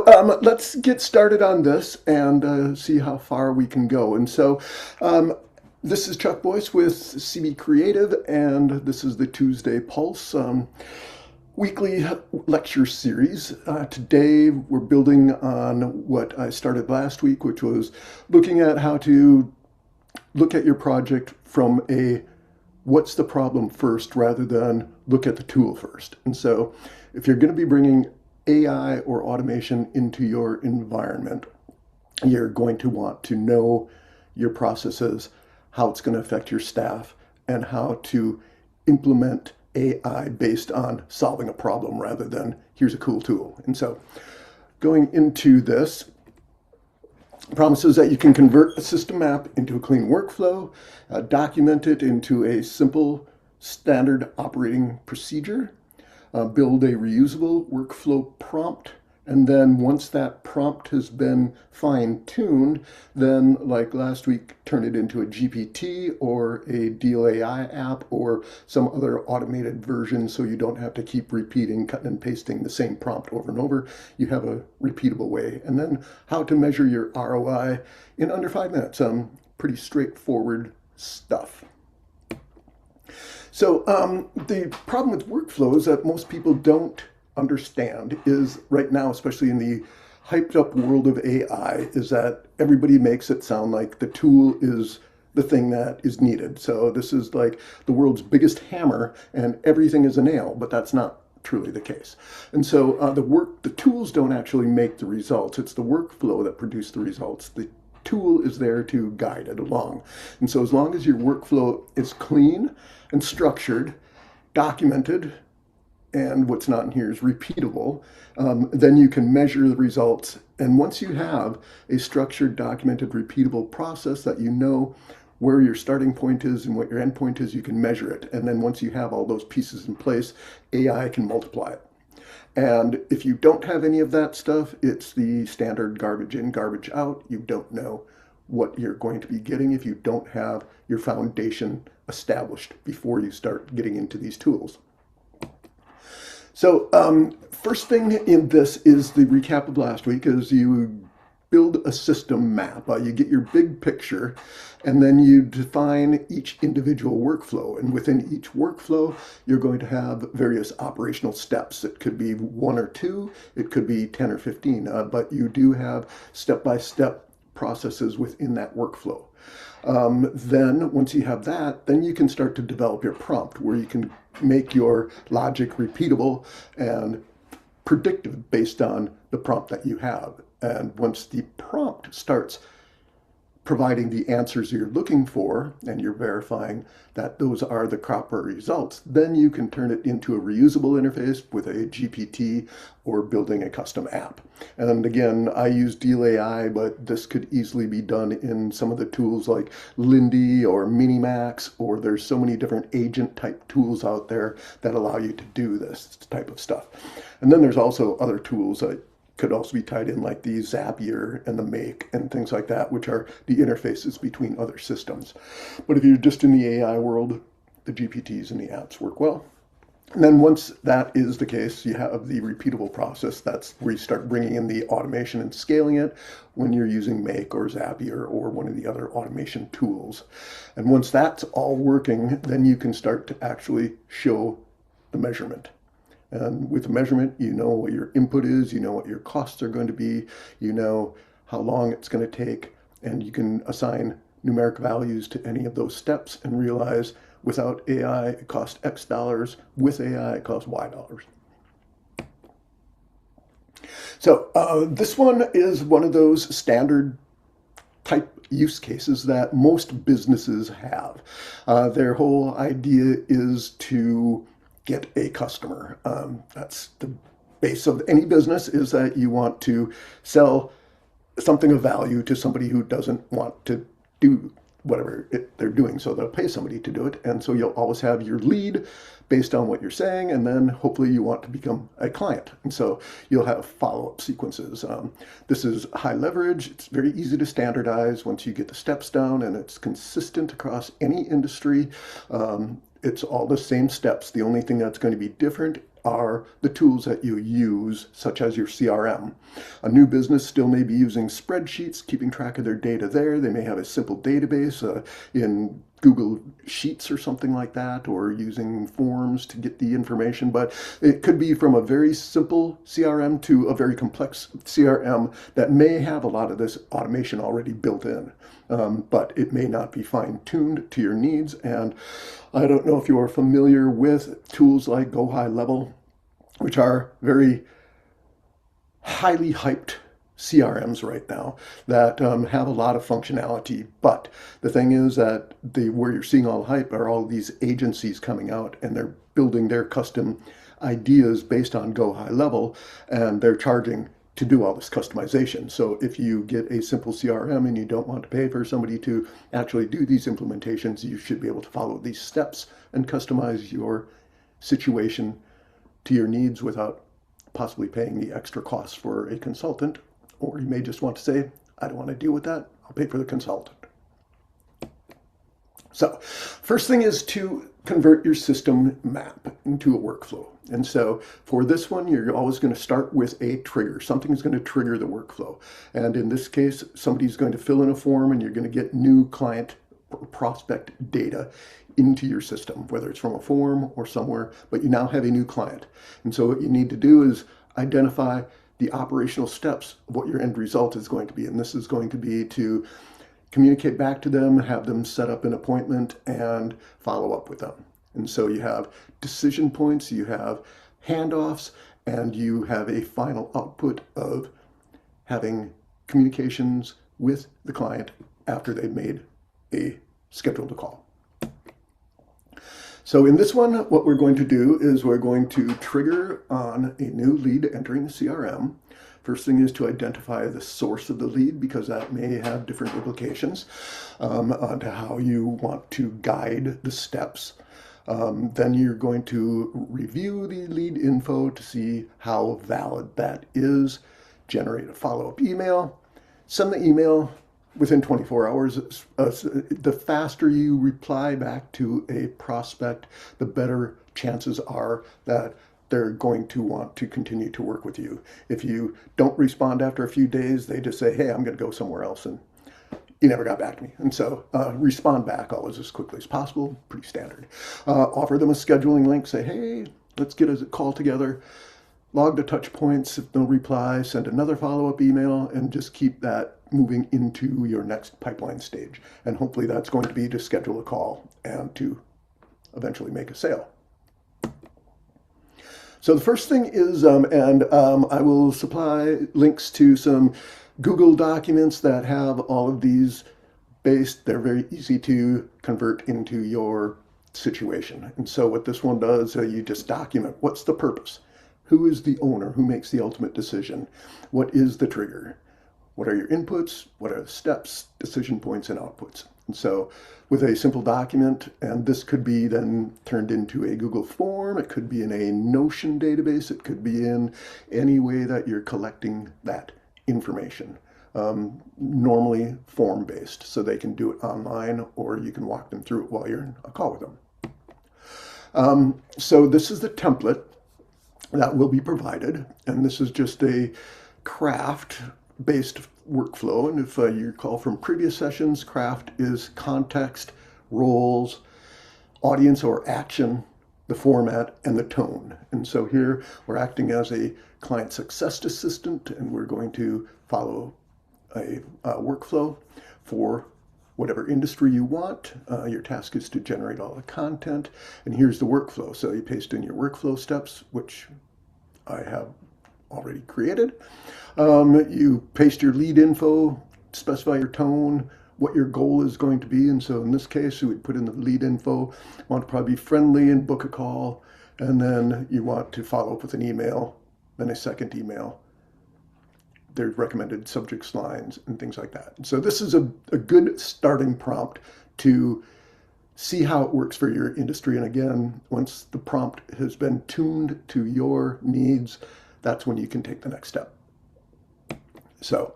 Let's get started on this and see how far we can go. This is Chuck Boyce with Cibi Creative, and this is the Tuesday Pulse weekly lecture series. Today we're building on what I started last week, which was looking at how to look at your project from a what's the problem first rather than look at the tool first. And so if you're going to be bringing AI or automation into your environment, you're going to want to know your processes, how it's going to affect your staff, and how to implement AI based on solving a problem rather than here's a cool tool. And so going into this, promises that you can convert a system map into a clean workflow, document it into a simple standard operating procedure, build a reusable workflow prompt, and then once that prompt has been fine-tuned, then like last week, turn it into a GPT or a Deal.ai app or some other automated version so you don't have to keep repeating, cutting and pasting the same prompt over and over. You have a repeatable way. And then how to measure your ROI in under 5 minutes. Pretty straightforward stuff. So the problem with workflows that most people don't understand is right now, especially in the hyped up world of AI, is that everybody makes it sound like the tool is the thing that is needed. So this is like the world's biggest hammer and everything is a nail, but that's not truly the case. And so the tools don't actually make the results. It's the workflow that produce the results. The tool is there to guide it along. And so as long as your workflow is clean and structured, documented, and what's not in here is repeatable, then you can measure the results. And once you have a structured, documented, repeatable process that you know where your starting point is and what your end point is, you can measure it. And then once you have all those pieces in place, AI can multiply it. And if you don't have any of that stuff, it's the standard garbage in, garbage out. You don't know what you're going to be getting if you don't have your foundation established before you start getting into these tools. So first thing in this is the recap of last week is you build a system map. You get your big picture, and then you define each individual workflow. And within each workflow, you're going to have various operational steps. It could be 1 or 2, it could be 10 or 15, but you do have step-by-step processes within that workflow. Then once you have that, then you can start to develop your prompt where you can make your logic repeatable and predictive based on the prompt that you have. And once the prompt starts providing the answers you're looking for, and you're verifying that those are the proper results, then you can turn it into a reusable interface with a GPT or building a custom app. And again, I use Deal.ai, but this could easily be done in some of the tools like Lindy or Minimax, or there's so many different agent type tools out there that allow you to do this type of stuff. And then there's also other tools that could also be tied in like the Zapier and the Make and things like that, which are the interfaces between other systems. But if you're just in the AI world, the GPTs and the apps work well. And then once that is the case, you have the repeatable process. That's where you start bringing in the automation and scaling it when you're using Make or Zapier or one of the other automation tools. And once that's all working, then you can start to actually show the measurement. And with the measurement, you know what your input is, you know what your costs are going to be, you know how long it's going to take, and you can assign numeric values to any of those steps and realize without AI, it costs X dollars, with AI, it costs Y dollars. So this one is one of those standard type use cases that most businesses have. Their whole idea is to get a customer. That's the base of any business, is that you want to sell something of value to somebody who doesn't want to do whatever they're doing. So they'll pay somebody to do it. And so you'll always have your lead based on what you're saying. And then hopefully you want to become a client. And so you'll have follow-up sequences. This is high leverage. It's very easy to standardize once you get the steps down, and it's consistent across any industry. It's all the same steps. The only thing that's going to be different are the tools that you use, such as your CRM. A new business still may be using spreadsheets, keeping track of their data there. They may have a simple database in Google Sheets or something like that, or using forms to get the information. But it could be from a very simple CRM to a very complex CRM that may have a lot of this automation already built in. But it may not be fine-tuned to your needs. And I don't know if you are familiar with tools like Go High Level, which are very highly hyped CRMs right now that have a lot of functionality. But the thing is that where you're seeing all the hype are all these agencies coming out, and they're building their custom ideas based on Go High Level, and they're charging to do all this customization. So if you get a simple CRM and you don't want to pay for somebody to actually do these implementations, you should be able to follow these steps and customize your situation to your needs without possibly paying the extra costs for a consultant. Or you may just want to say, I don't want to deal with that. I'll pay for the consultant. So first thing is to convert your system map into a workflow. And so for this one, you're always going to start with a trigger. Something's going to trigger the workflow. And in this case, somebody's going to fill in a form, and you're going to get new client prospect data into your system, whether it's from a form or somewhere, but you now have a new client. And so what you need to do is identify the operational steps of what your end result is going to be. And this is going to be to communicate back to them, have them set up an appointment, and follow up with them. And so you have decision points, you have handoffs, and you have a final output of having communications with the client after they've made a scheduled call. So in this one, what we're going to do is we're going to trigger on a new lead entering the CRM. First thing is to identify the source of the lead, because that may have different implications onto how you want to guide the steps. Then you're going to review the lead info to see how valid that is, generate a follow-up email, send the email within 24 hours. The faster you reply back to a prospect, the better chances are that they're going to want to continue to work with you. If you don't respond after a few days, they just say, hey, I'm going to go somewhere else, and you never got back to me. And so respond back always as quickly as possible, pretty standard. Offer them a scheduling link, say, hey, let's get a call together. Log the touch points. If no reply, send another follow-up email, and just keep that moving into your next pipeline stage. And hopefully that's going to be to schedule a call and to eventually make a sale. So the first thing is, I will supply links to some Google documents that have all of these based. They're very easy to convert into your situation. And so what this one does, you just document what's the purpose. Who is the owner? Who makes the ultimate decision? What is the trigger? What are your inputs? What are the steps, decision points, and outputs? And so with a simple document, and this could be then turned into a Google form, it could be in a Notion database, it could be in any way that you're collecting that information. Normally form-based, so they can do it online, or you can walk them through it while you're in a call with them. So this is the template that will be provided, and this is just a craft-based workflow. And if you recall from previous sessions, craft is context, roles, audience or action, the format, and the tone. And so here we're acting as a client success assistant, and we're going to follow a workflow for whatever industry you want. Your task is to generate all the content, and here's the workflow. So you paste in your workflow steps, which I have already created. You paste your lead info, specify your tone, what your goal is going to be. And so in this case, you would put in the lead info, want to probably be friendly and book a call. And then you want to follow up with an email, then a second email. There's recommended subject lines and things like that. So this is a good starting prompt to see how it works for your industry. And again, once the prompt has been tuned to your needs, that's when you can take the next step. So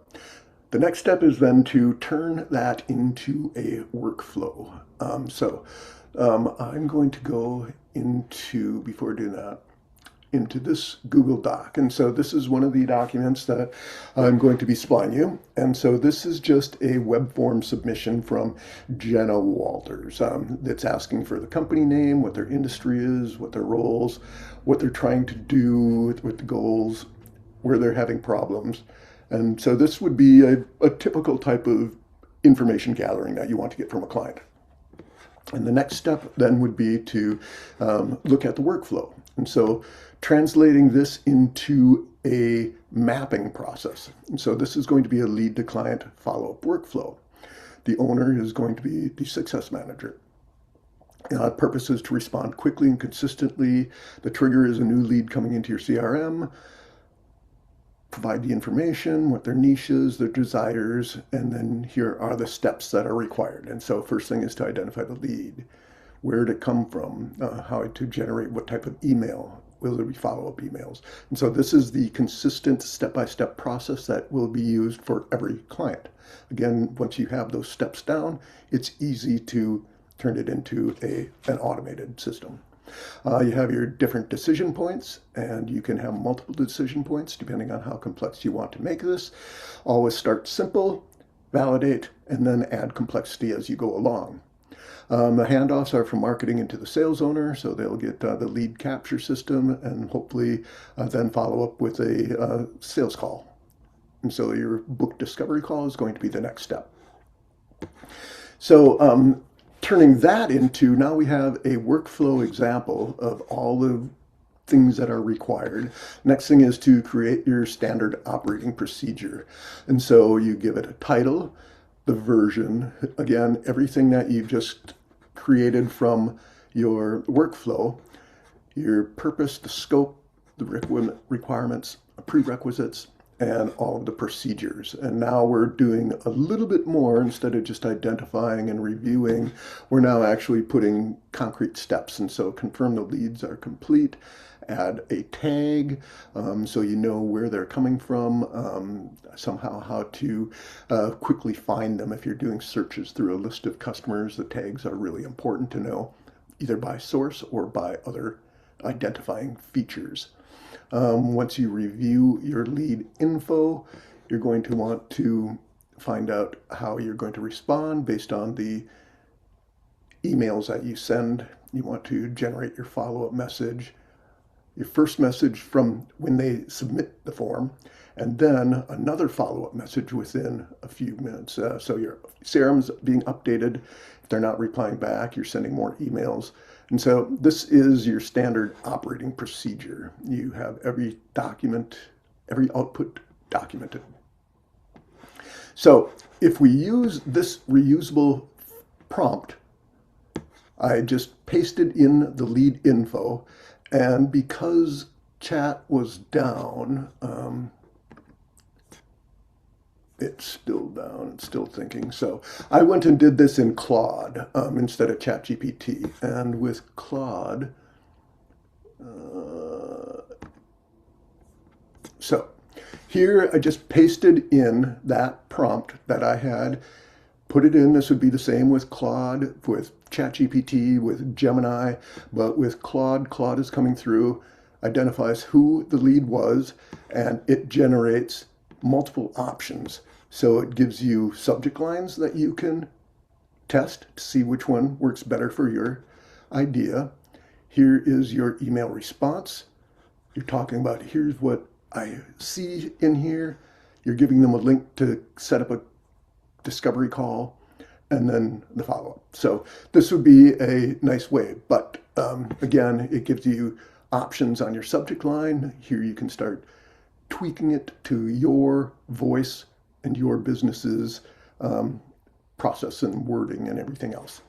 the next step is then to turn that into a workflow. I'm going to go into, before doing that, into this Google Doc. And so this is one of the documents that I'm going to be supplying you. And so this is just a web form submission from Jenna Walters that's asking for the company name, what their industry is, what their roles, what they're trying to do with the goals, where they're having problems. And so this would be a typical type of information gathering that you want to get from a client. And the next step then would be to look at the workflow. And so translating this into a mapping process. And so this is going to be a lead to client follow-up workflow. The owner is going to be the success manager. Purpose is to respond quickly and consistently. The trigger is a new lead coming into your CRM. Provide the information, what their niche is, their desires, and then here are the steps that are required. And so first thing is to identify the lead. Where did it come from? How to generate what type of email? Will there be follow-up emails? And so this is the consistent step-by-step process that will be used for every client. Again, once you have those steps down, it's easy to turn it into an automated system. You have your different decision points, and you can have multiple decision points depending on how complex you want to make this. Always start simple, validate, and then add complexity as you go along. The handoffs are from marketing into the sales owner, so they'll get the lead capture system and hopefully then follow up with a sales call. And so your book discovery call is going to be the next step. So turning that into, now we have a workflow example of all the things that are required. Next thing is to create your standard operating procedure. And so you give it a title, the version, again, everything that you've just created from your workflow, your purpose, the scope, the requirements, prerequisites, and all of the procedures. And now we're doing a little bit more. Instead of just identifying and reviewing, we're now actually putting concrete steps. And so confirm the leads are complete, add a tag so you know where they're coming from, somehow how to quickly find them. If you're doing searches through a list of customers, the tags are really important to know, either by source or by other identifying features. Once you review your lead info, you're going to want to find out how you're going to respond based on the emails that you send. You want to generate your follow-up message, your first message from when they submit the form, and then another follow-up message within a few minutes. So your CRM's being updated. If they're not replying back, you're sending more emails. And so this is your standard operating procedure. You have every document, every output documented. So if we use this reusable prompt, I just pasted in the lead info, and because chat was down, it's still down, it's still thinking. So I went and did this in Claude instead of ChatGPT. And with Claude, so here I just pasted in that prompt that I had, put it in. This would be the same with Claude, with ChatGPT, with Gemini, but with Claude, Claude is coming through, identifies who the lead was, and it generates multiple options. So it gives you subject lines that you can test to see which one works better for your idea. Here is your email response. You're talking about, here's what I see in here. You're giving them a link to set up a discovery call, and then the follow-up. So this would be a nice way, but again, it gives you options on your subject line. Here you can start tweaking it to your voice and your business's process and wording and everything else.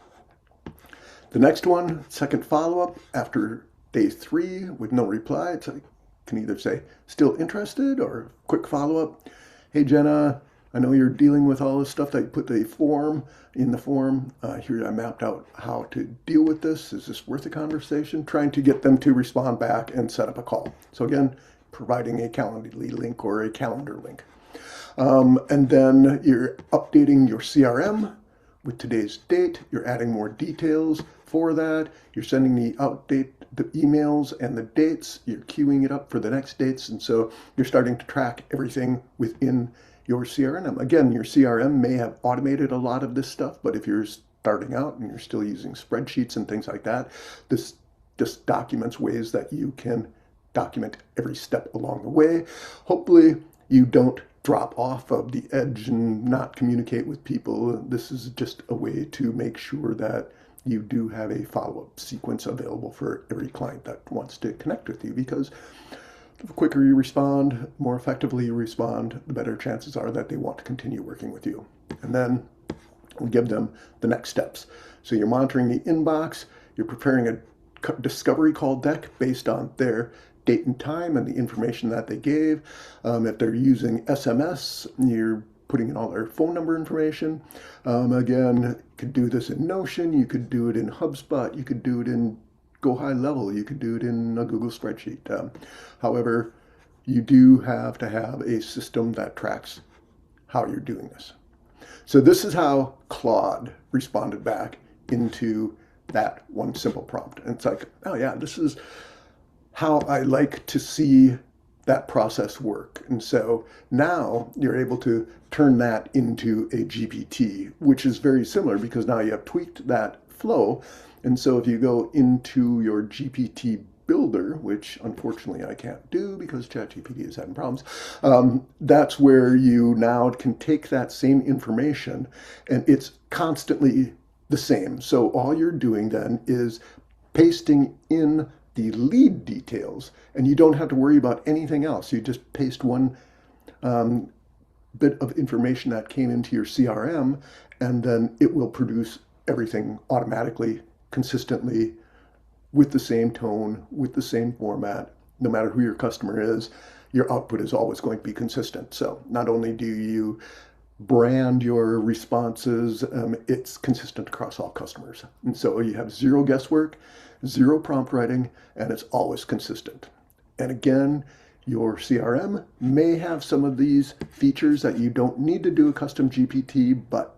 The next one, second follow-up after day 3 with no reply. It's like, can either say still interested or quick follow-up. Hey Jenna, I know you're dealing with all this stuff that you put the form in the form. Here I mapped out how to deal with this. Is this worth a conversation? Trying to get them to respond back and set up a call. So again, providing a Calendly link or a calendar link. And then you're updating your CRM with today's date. You're adding more details for that. You're sending the the emails and the dates, you're queuing it up for the next dates, and so you're starting to track everything within your CRM. Again, your CRM may have automated a lot of this stuff, but if you're starting out and you're still using spreadsheets and things like that, this just documents ways that you can document every step along the way. Hopefully you don't drop off of the edge and not communicate with people. This is just a way to make sure that you do have a follow-up sequence available for every client that wants to connect with you, because the quicker you respond, more effectively you respond, the better chances are that they want to continue working with you. And then we give them the next steps. So you're monitoring the inbox, you're preparing a discovery call deck based on their date and time and the information that they gave. If they're using SMS, you're putting in all their phone number information. Again, you could do this in Notion, you could do it in HubSpot, you could do it in Go High Level, you could do it in a Google spreadsheet. However, you do have to have a system that tracks how you're doing this. So this is how Claude responded back into that one simple prompt. And it's like, oh yeah, this is how I like to see that process work. And so now you're able to turn that into a GPT, which is very similar because now you have tweaked that flow. And so if you go into your GPT builder, which unfortunately I can't do because ChatGPT is having problems, that's where you now can take that same information and it's constantly the same. So all you're doing then is pasting in the lead details and you don't have to worry about anything else. You just paste one bit of information that came into your CRM and then it will produce everything automatically, consistently, with the same tone, with the same format. No matter who your customer is, your output is always going to be consistent. So not only do you brand your responses, it's consistent across all customers. And so you have zero guesswork, zero prompt writing, and it's always consistent. And again, your CRM may have some of these features that you don't need to do a custom GPT, but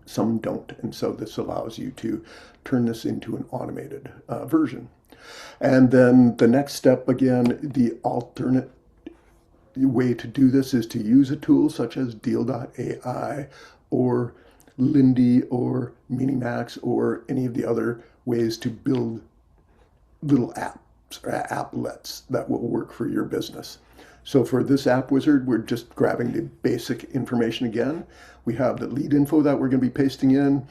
some don't. And so this allows you to turn this into an automated version. And then the next step, again, the alternate way to do this is to use a tool such as Deal.ai or Lindy or Minimax or any of the other ways to build little apps or applets that will work for your business. So for this app wizard, we're just grabbing the basic information again. We have the lead info that we're going to be pasting in.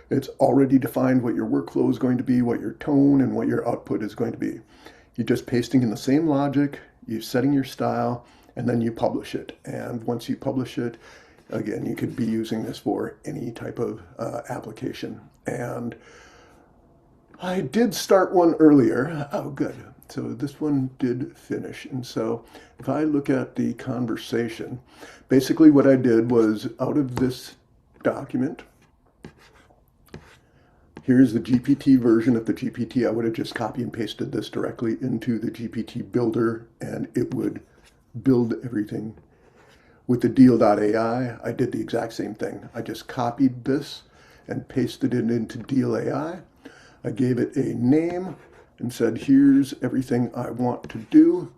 It's already defined what your workflow is going to be, what your tone and what your output is going to be. You're just pasting in the same logic, you're setting your style, and then you publish it. And once you publish it, again, you could be using this for any type of application. And I did start one earlier. Oh, good. So this one did finish. And so if I look at the conversation, basically what I did was out of this document, here's the GPT version of the GPT. I would have just copy and pasted this directly into the GPT builder and it would build everything. With the Deal.ai, I did the exact same thing. I just copied this and pasted it into Deal.ai. I gave it a name and said, here's everything I want to do.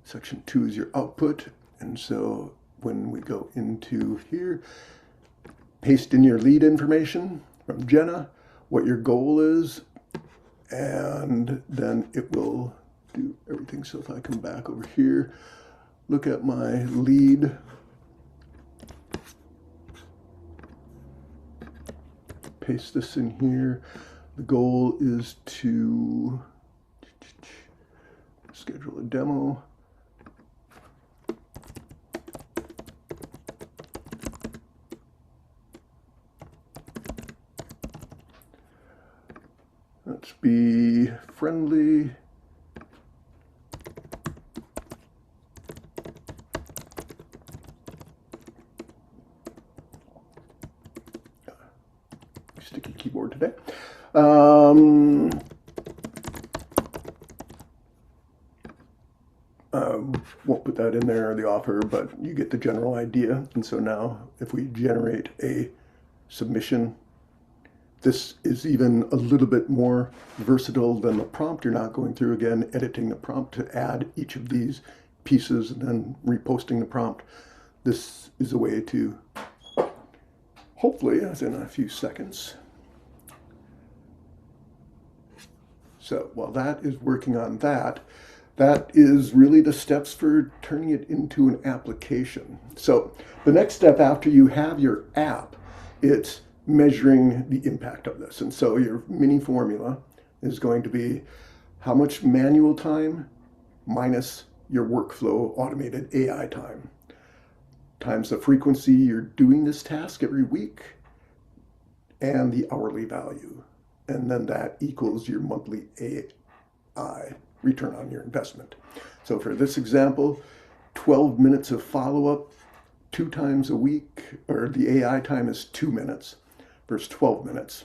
Section 2 is your output. And so when we go into here, paste in your lead information from Jenna, what your goal is, and then it will do everything. So if I come back over here, look at my lead, paste this in here. The goal is to schedule a demo. Let's be friendly. Sticky keyboard today. Won't put that in there, the offer, but you get the general idea. And so now if we generate a submission This is even a little bit more versatile than the prompt. You're not going through again, editing the prompt to add each of these pieces and then reposting the prompt. This is a way to, hopefully, within a few seconds. So while that is working on that, that is really the steps for turning it into an application. So the next step after you have your app, it's measuring the impact of this. And so your mini formula is going to be how much manual time minus your workflow automated AI time times the frequency you're doing this task every week and the hourly value. And then that equals your monthly AI return on your investment. So for this example, 12 minutes of follow-up 2 times a week, or the AI time is 2 minutes versus 12 minutes.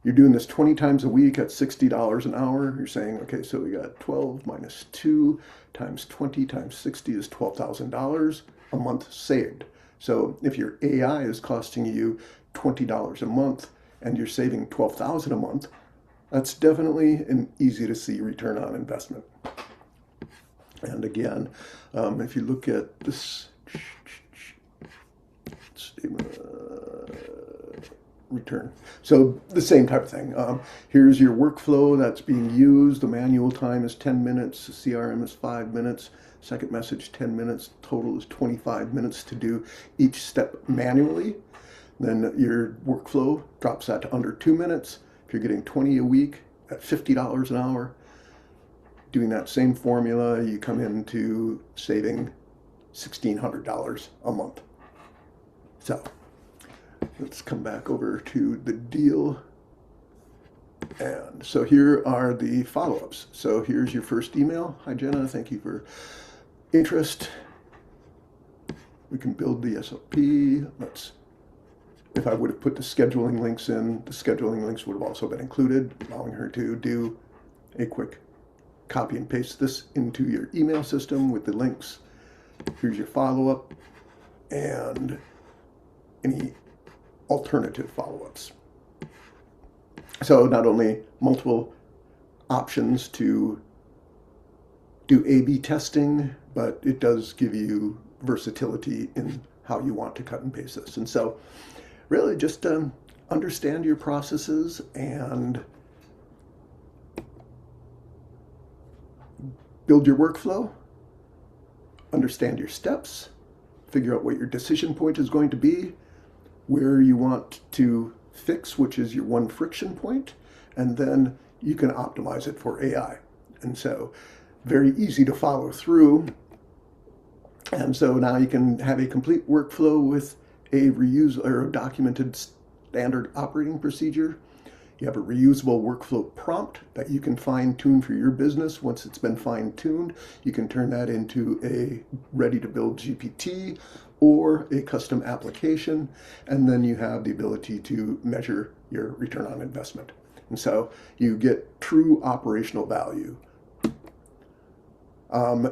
You're doing this 20 times a week at $60 an hour. You're saying, okay, so we got 12 minus 2 times 20 times 60 is $12,000 a month saved. So if your AI is costing you $20 a month and you're saving $12,000 a month, that's definitely an easy to see return on investment. And again, if you look at this return, so the same type of thing. Here's your workflow that's being used. The manual time is 10 minutes. The CRM is 5 minutes. Second message, 10 minutes. Total is 25 minutes to do each step manually. Then your workflow drops that to under 2 minutes. If you're getting 20 a week at $50 an hour, doing that same formula, you come into saving $1,600 a month. So let's come back over to the deal. And so here are the follow-ups. So here's your first email. Hi, Jenna. Thank you for interest. We can build the SOP. If I would have put the scheduling links in, the scheduling links would have also been included, allowing her to do a quick copy and paste this into your email system with the links. Here's your follow-up and any alternative follow-ups. So not only multiple options to do A/B testing, but it does give you versatility in how you want to cut and paste this. And so really just understand your processes and build your workflow, understand your steps, figure out what your decision point is going to be, where you want to fix, which is your one friction point, and then you can optimize it for AI. And so very easy to follow through. And so now you can have a complete workflow with a reusable or a documented standard operating procedure. You have a reusable workflow prompt that you can fine-tune for your business. Once it's been fine-tuned, you can turn that into a ready-to-build GPT or a custom application, and then you have the ability to measure your return on investment. And so you get true operational value.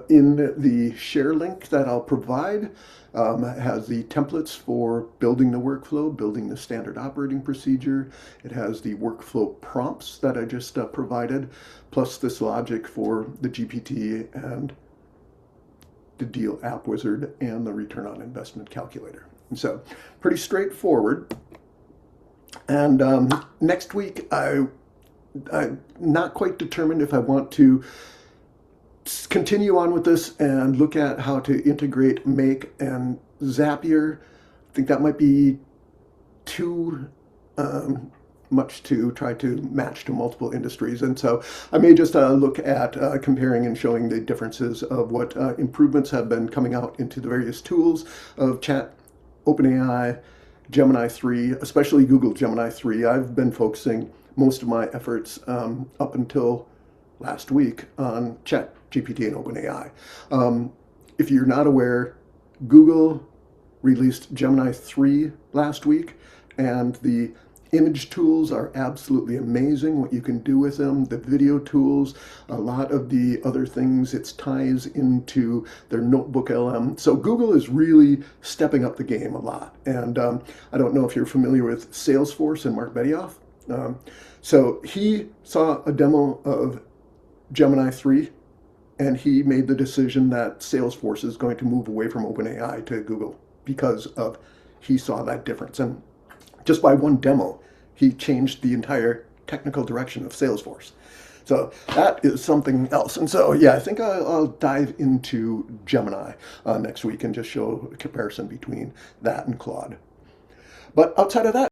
In the share link that I'll provide, has the templates for building the workflow, building the standard operating procedure. It has the workflow prompts that I just provided, plus this logic for the GPT and the Deal app wizard and the return on investment calculator. And so pretty straightforward. And next week, I'm not quite determined if I want to continue on with this and look at how to integrate Make and Zapier. I think that might be too much to try to match to multiple industries. And so I may just look at comparing and showing the differences of what improvements have been coming out into the various tools of Chat, OpenAI, Gemini 3, especially Google Gemini 3. I've been focusing most of my efforts up until last week on Chat GPT and OpenAI. If you're not aware, Google released Gemini 3 last week, and the image tools are absolutely amazing, what you can do with them. The video tools, a lot of the other things, it ties into their notebook LM. So Google is really stepping up the game a lot. And I don't know if you're familiar with Salesforce and Mark Benioff. So he saw a demo of Gemini 3, and he made the decision that Salesforce is going to move away from OpenAI to Google because of he saw that difference. And just by one demo, he changed the entire technical direction of Salesforce. So that is something else. And so, yeah, I think I'll dive into Gemini next week and just show a comparison between that and Claude. But outside of that,